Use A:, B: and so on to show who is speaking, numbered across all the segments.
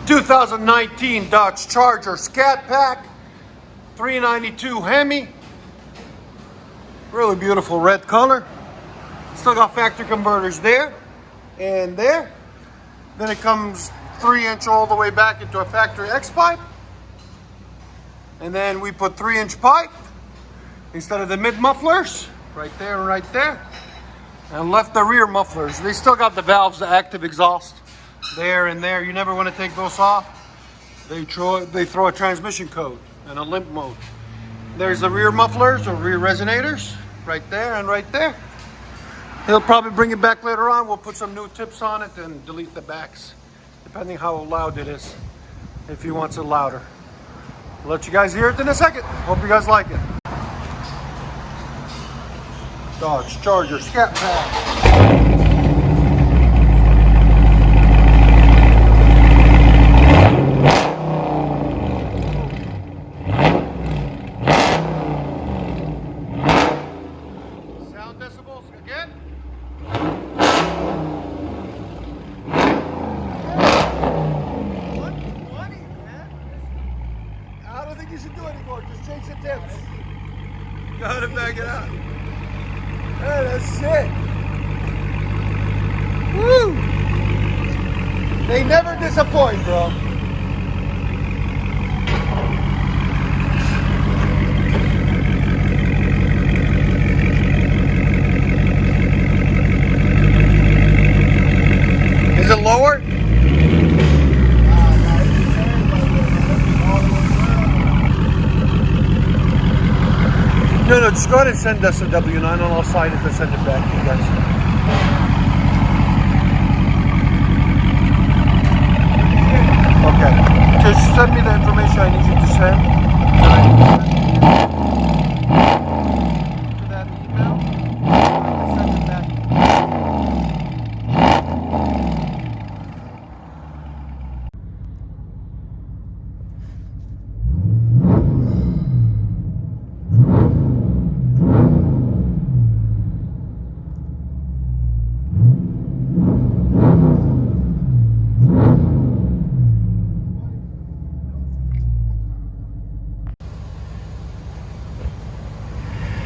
A: 2019 Dodge Charger Scat Pack, 392 HEMI. Really beautiful red color. Still got factory converters there and there. Then it comes 3-inch all the way back into a factory X pipe. And then we put 3-inch pipe instead of the mid mufflers, right there and right there. And left the rear mufflers. They still got the valves, the active exhaust there and there. You never want to take those off. They throw a transmission code and a limp mode. There's the rear mufflers or rear resonators right there and right there. He'll probably bring it back later on. We'll put some new tips on it and delete the backs, depending how loud it is, if he wants it louder. I'll let you guys hear it in a second. Hope you guys like it. Dodge Charger Scat Pack. Sound decibels again. 120, man. I don't think you should do anymore. Just change the tips. Gotta back it up. Hey, that's sick. Woo! They never disappoint, bro. Is it lower? No, just go ahead and send us a W9 and I'll sign it and send it back to you guys. Okay. Just send me the information I need you to send. To that email. I'll send it back.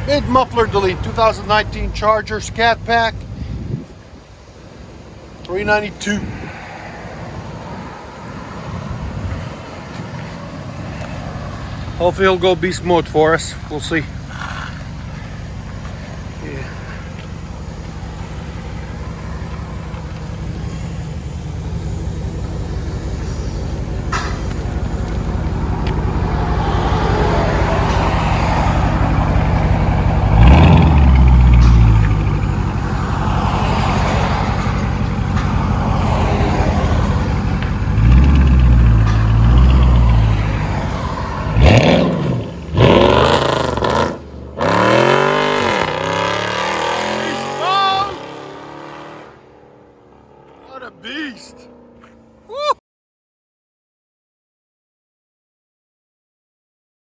A: Mid muffler delete, 2019 Charger Scat Pack, 392. Hopefully he'll go beast mode for us. We'll see. Yeah. What a beast!